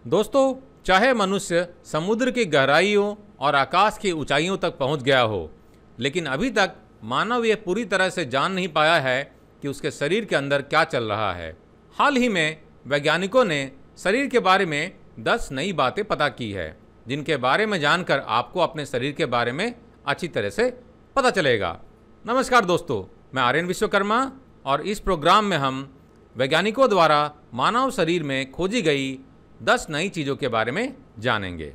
दोस्तों, चाहे मनुष्य समुद्र की गहराइयों और आकाश की ऊंचाइयों तक पहुंच गया हो, लेकिन अभी तक मानव यह पूरी तरह से जान नहीं पाया है कि उसके शरीर के अंदर क्या चल रहा है। हाल ही में वैज्ञानिकों ने शरीर के बारे में 10 नई बातें पता की है, जिनके बारे में जानकर आपको अपने शरीर के बारे में अच्छी तरह से पता चलेगा। नमस्कार दोस्तों, मैं आर्यन विश्वकर्मा और इस प्रोग्राम में हम वैज्ञानिकों द्वारा मानव शरीर में खोजी गई 10 नई चीज़ों के बारे में जानेंगे।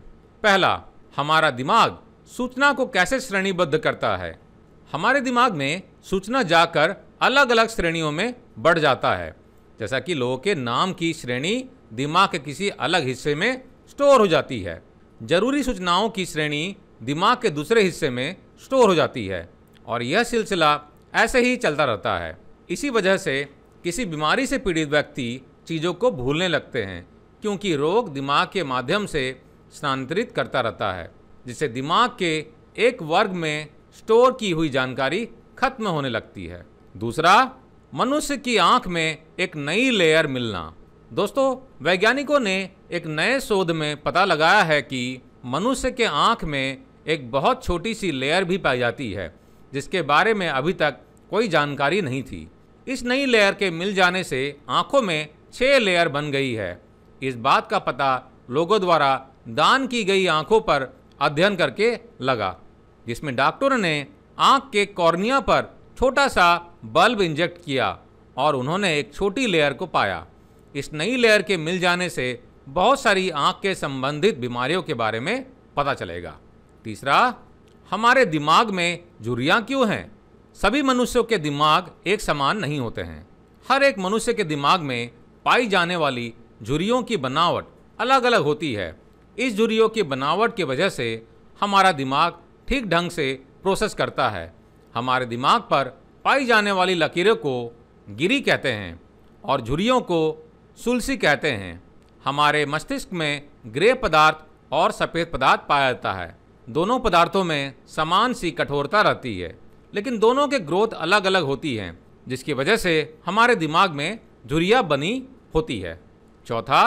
पहला, हमारा दिमाग सूचना को कैसे श्रेणीबद्ध करता है। हमारे दिमाग में सूचना जाकर अलग अलग श्रेणियों में बढ़ जाता है, जैसा कि लोगों के नाम की श्रेणी दिमाग के किसी अलग हिस्से में स्टोर हो जाती है। जरूरी सूचनाओं की श्रेणी दिमाग के दूसरे हिस्से में स्टोर हो जाती है और यह सिलसिला ऐसे ही चलता रहता है। इसी वजह से किसी बीमारी से पीड़ित व्यक्ति चीज़ों को भूलने लगते हैं, क्योंकि रोग दिमाग के माध्यम से स्थानांतरित करता रहता है, जिससे दिमाग के एक वर्ग में स्टोर की हुई जानकारी खत्म होने लगती है। दूसरा, मनुष्य की आंख में एक नई लेयर मिलना। दोस्तों, वैज्ञानिकों ने एक नए शोध में पता लगाया है कि मनुष्य के आंख में एक बहुत छोटी सी लेयर भी पाई जाती है, जिसके बारे में अभी तक कोई जानकारी नहीं थी। इस नई लेयर के मिल जाने से आंखों में 6 लेयर बन गई है। इस बात का पता लोगों द्वारा दान की गई आंखों पर अध्ययन करके लगा, जिसमें डॉक्टरों ने आंख के कॉर्निया पर छोटा सा बल्ब इंजेक्ट किया और उन्होंने एक छोटी लेयर को पाया। इस नई लेयर के मिल जाने से बहुत सारी आंख के संबंधित बीमारियों के बारे में पता चलेगा। तीसरा, हमारे दिमाग में झुर्रियाँ क्यों हैं। सभी मनुष्यों के दिमाग एक समान नहीं होते हैं। हर एक मनुष्य के दिमाग में पाई जाने वाली झुर्रियों की बनावट अलग अलग होती है। इस झुर्रियों की बनावट की वजह से हमारा दिमाग ठीक ढंग से प्रोसेस करता है। हमारे दिमाग पर पाई जाने वाली लकीरों को गिरी कहते हैं और झुर्रियों को सुलसी कहते हैं। हमारे मस्तिष्क में ग्रे पदार्थ और सफ़ेद पदार्थ पाया जाता है। दोनों पदार्थों में समान सी कठोरता रहती है, लेकिन दोनों के ग्रोथ अलग अलग होती हैं, जिसकी वजह से हमारे दिमाग में झुर्रियाँ बनी होती है। चौथा,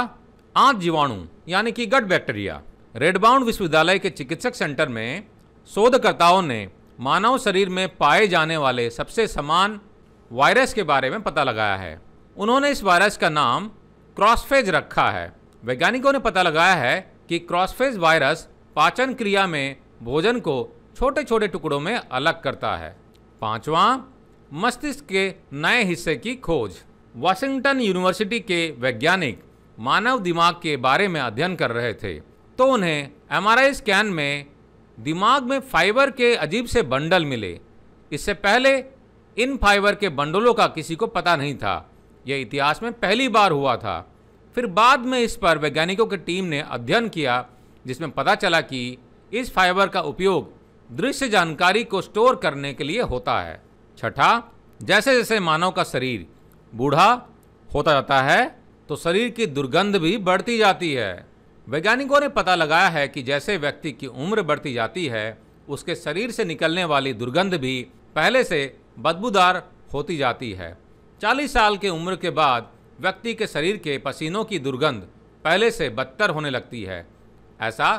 आंत जीवाणु यानी कि गट बैक्टीरिया। रेडबाउंड विश्वविद्यालय के चिकित्सक सेंटर में शोधकर्ताओं ने मानव शरीर में पाए जाने वाले सबसे समान वायरस के बारे में पता लगाया है। उन्होंने इस वायरस का नाम क्रॉसफेज रखा है। वैज्ञानिकों ने पता लगाया है कि क्रॉसफेज वायरस पाचन क्रिया में भोजन को छोटे छोटे टुकड़ों में अलग करता है। पांचवा, मस्तिष्क के नए हिस्से की खोज। वाशिंगटन यूनिवर्सिटी के वैज्ञानिक मानव दिमाग के बारे में अध्ययन कर रहे थे, तो उन्हें एमआरआई स्कैन में दिमाग में फाइबर के अजीब से बंडल मिले। इससे पहले इन फाइबर के बंडलों का किसी को पता नहीं था। यह इतिहास में पहली बार हुआ था। फिर बाद में इस पर वैज्ञानिकों की टीम ने अध्ययन किया, जिसमें पता चला कि इस फाइबर का उपयोग दृश्य जानकारी को स्टोर करने के लिए होता है। छठा, जैसे जैसे मानव का शरीर बूढ़ा होता जाता है, तो शरीर की दुर्गंध भी बढ़ती जाती है। वैज्ञानिकों ने पता लगाया है कि जैसे व्यक्ति की उम्र बढ़ती जाती है, उसके शरीर से निकलने वाली दुर्गंध भी पहले से बदबूदार होती जाती है। 40 साल की उम्र के बाद व्यक्ति के शरीर के पसीनों की दुर्गंध पहले से बदतर होने लगती है। ऐसा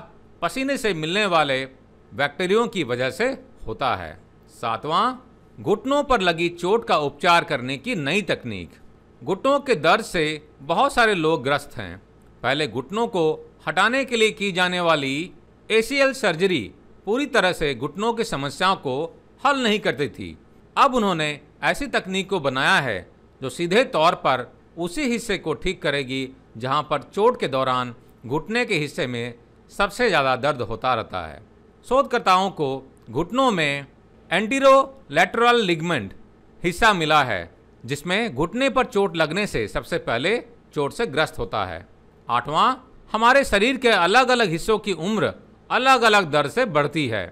पसीने से मिलने वाले बैक्टीरियों की वजह से होता है। सातवां, घुटनों पर लगी चोट का उपचार करने की नई तकनीक। घुटनों के दर्द से बहुत सारे लोग ग्रस्त हैं। पहले घुटनों को हटाने के लिए की जाने वाली एसीएल सर्जरी पूरी तरह से घुटनों की समस्याओं को हल नहीं करती थी। अब उन्होंने ऐसी तकनीक को बनाया है जो सीधे तौर पर उसी हिस्से को ठीक करेगी जहां पर चोट के दौरान घुटने के हिस्से में सबसे ज़्यादा दर्द होता रहता है। शोधकर्ताओं को घुटनों में एंटीरोलैटरल लिगामेंट हिस्सा मिला है, जिसमें घुटने पर चोट लगने से सबसे पहले चोट से ग्रस्त होता है। आठवां, हमारे शरीर के अलग अलग हिस्सों की उम्र अलग अलग दर से बढ़ती है।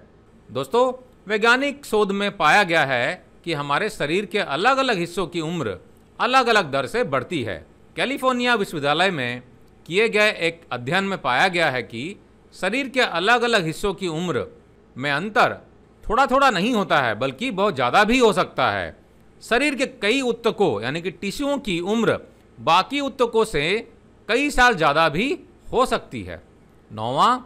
दोस्तों, वैज्ञानिक शोध में पाया गया है कि हमारे शरीर के अलग अलग हिस्सों की उम्र अलग अलग दर से बढ़ती है। कैलिफोर्निया विश्वविद्यालय में किए गए एक अध्ययन में पाया गया है कि शरीर के अलग अलग हिस्सों की उम्र में अंतर थोड़ा थोड़ा नहीं होता है, बल्कि बहुत ज़्यादा भी हो सकता है। शरीर के कई ऊतकों यानी कि टिश्यूओं की उम्र बाकी ऊतकों से कई साल ज़्यादा भी हो सकती है। 9वां,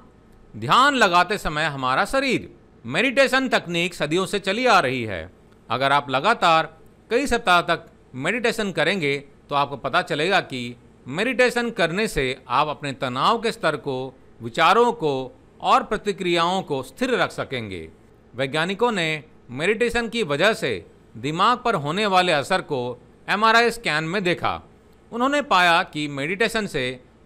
ध्यान लगाते समय हमारा शरीर। मेडिटेशन तकनीक सदियों से चली आ रही है। अगर आप लगातार कई सप्ताह तक मेडिटेशन करेंगे तो आपको पता चलेगा कि मेडिटेशन करने से आप अपने तनाव के स्तर को, विचारों को और प्रतिक्रियाओं को स्थिर रख सकेंगे। वैज्ञानिकों ने मेडिटेशन की वजह से दिमाग पर होने वाले असर को MRI स्कैन में देखा। उन्होंने पाया कि मेडिटेशन से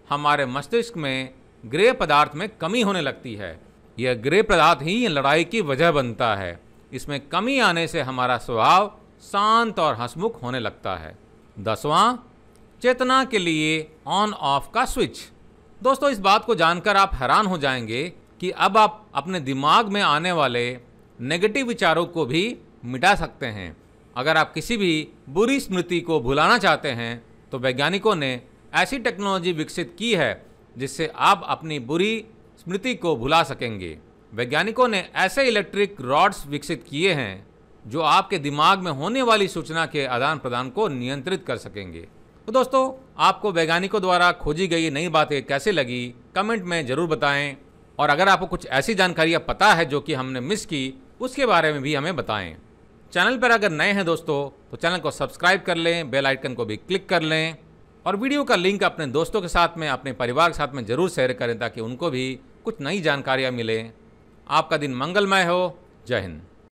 हमारे मस्तिष्क में ग्रे पदार्थ में कमी होने लगती है। यह ग्रे पदार्थ ही लड़ाई की वजह बनता है। इसमें कमी आने से हमारा स्वभाव शांत और हंसमुख होने लगता है। 10वां, चेतना के लिए ऑन ऑफ का स्विच। दोस्तों, इस बात को जानकर आप हैरान हो जाएंगे कि अब आप अपने दिमाग में आने वाले नेगेटिव विचारों को भी मिटा सकते हैं। अगर आप किसी भी बुरी स्मृति को भुलाना चाहते हैं तो वैज्ञानिकों ने ऐसी टेक्नोलॉजी विकसित की है जिससे आप अपनी बुरी स्मृति को भुला सकेंगे। वैज्ञानिकों ने ऐसे इलेक्ट्रिक रॉड्स विकसित किए हैं जो आपके दिमाग में होने वाली सूचना के आदान प्रदान को नियंत्रित कर सकेंगे। तो दोस्तों, आपको वैज्ञानिकों द्वारा खोजी गई नई बातें कैसे लगी, कमेंट में ज़रूर बताएं। और अगर आपको कुछ ऐसी जानकारियाँ पता है जो कि हमने मिस की, उसके बारे में भी हमें बताएं। चैनल पर अगर नए हैं दोस्तों तो चैनल को सब्सक्राइब कर लें, बेल आइकन को भी क्लिक कर लें और वीडियो का लिंक अपने दोस्तों के साथ में, अपने परिवार के साथ में ज़रूर शेयर करें ताकि उनको भी कुछ नई जानकारियाँ मिलें। आपका दिन मंगलमय हो। जय हिंद।